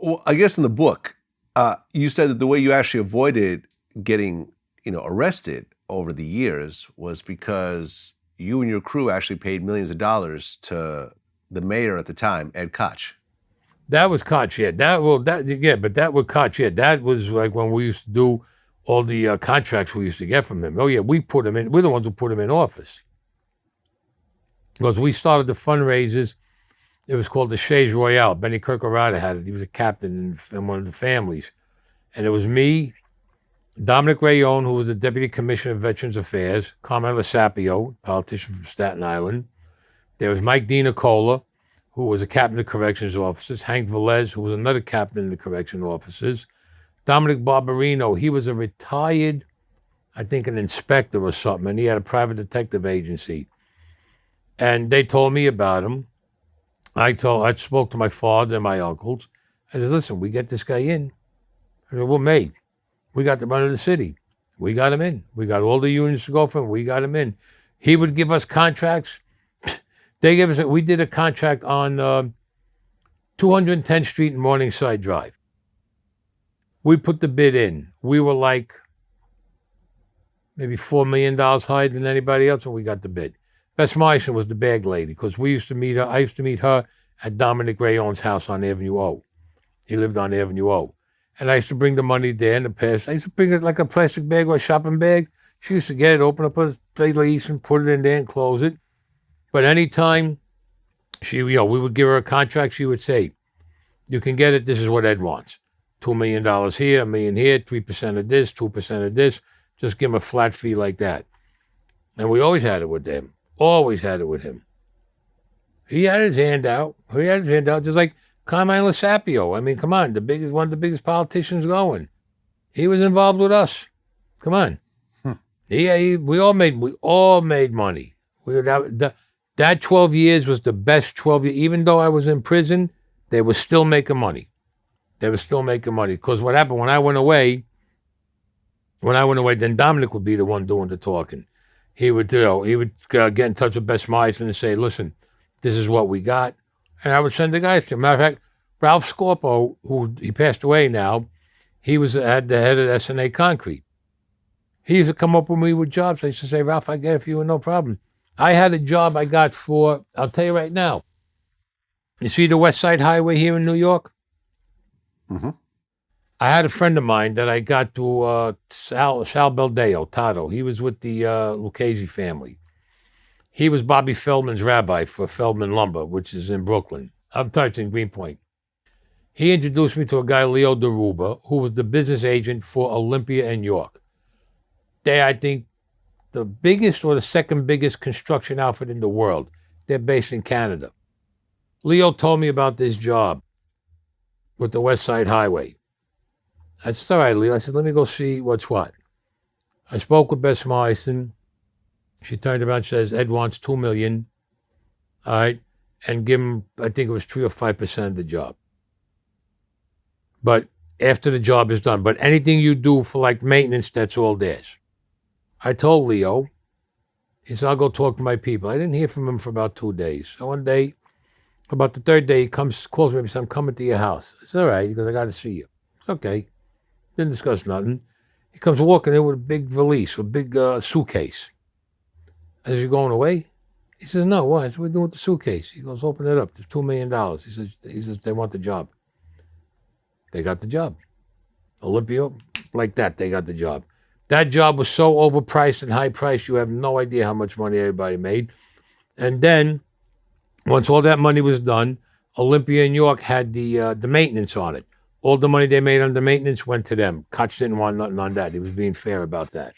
Well, I guess in the book, you said that the way you actually avoided getting, arrested over the years was because you and your crew actually paid millions of dollars to the mayor at the time, Ed Koch. That was Koch, yeah. But that was Koch, yeah. That was like when we used to do all the contracts we used to get from him. Oh yeah, we put him in. We're the ones who put him in office because we started the fundraisers. It was called the Chaise Royale. Benny Kirkorada had it. He was a captain in one of the families, and it was me, Dominic Rayone, who was the Deputy Commissioner of Veterans Affairs, Carmen Lasapio, politician from Staten Island. There was Mike DiNicola, who was a captain of corrections officers, Hank Velez, who was another captain of the correction officers, Dominic Barbarino, he was a retired, I think an inspector or something, and he had a private detective agency. And they told me about him. I spoke to my father and my uncles. I said, listen, we get this guy in. I said, we're made. We got the run of the city. We got him in. We got all the unions to go for him. We got him in. He would give us contracts. We did a contract on 210th Street and Morningside Drive. We put the bid in. We were like maybe $4 million higher than anybody else when we got the bid. Bess Meissen was the bag lady because we used to meet her. I used to meet her at Dominic Rayone's house on Avenue O. He lived on Avenue O. And I used to bring the money there in the past. I used to bring it like a plastic bag or a shopping bag. She used to get it, open up a valise and put it in there and close it. But anytime we would give her a contract, she would say, you can get it, this is what Ed wants. $2 million here, $1 million here, 3% of this, 2% of this. Just give him a flat fee like that. And we always had it with him. Always had it with him. He had his hand out. Just like Carmine Lasapio. I mean, come on, one of the biggest politicians going. He was involved with us. Come on. We all made money. That 12 years was the best 12 years. Even though I was in prison, they were still making money. Because what happened when I went away, then Dominic would be the one doing the talking. He would get in touch with Bess Meissen and say, listen, this is what we got. And I would send the guys to him. Matter of fact, Ralph Scorpo, who he passed away now, he was at the head of SNA Concrete. He used to come up with me with jobs. I used to say, Ralph, I get it for you, no problem. I had a job I got for, I'll tell you right now. You see the West Side Highway here in New York? Mm-hmm. I had a friend of mine that I got to Sal Beldeo, Tato. He was with the Lucchese family. He was Bobby Feldman's rabbi for Feldman Lumber, which is in Brooklyn. I'm touching Greenpoint. He introduced me to a guy, Leo DeRuba, who was the business agent for Olympia and York. They, I think, the biggest or the second biggest construction outfit in the world. They're based in Canada. Leo told me about this job with the West Side Highway. I said, all right, Leo. I said, let me go see what's what. I spoke with Bess Meissen. She turned around and says, Ed wants $2 million. All right. And give him, I think it was 3 or 5% of the job. But after the job is done. But anything you do for like maintenance, that's all theirs. I told Leo, he said, I'll go talk to my people. I didn't hear from him for about 2 days. So one day, about the third day, he calls me and says, I'm coming to your house. I said, all right. He goes, I got to see you. It's okay. Didn't discuss nothing. He comes walking in with a big valise, a big suitcase. I said, you going away? He says, no, what? I said, what are we doing with the suitcase? He goes, open it up. There's $2 million. He says, they want the job. They got the job. Olympia, like that, they got the job. That job was so overpriced and high priced, you have no idea how much money everybody made. And then, once all that money was done, Olympia and York had the maintenance on it. All the money they made on the maintenance went to them. Koch didn't want nothing on that. He was being fair about that.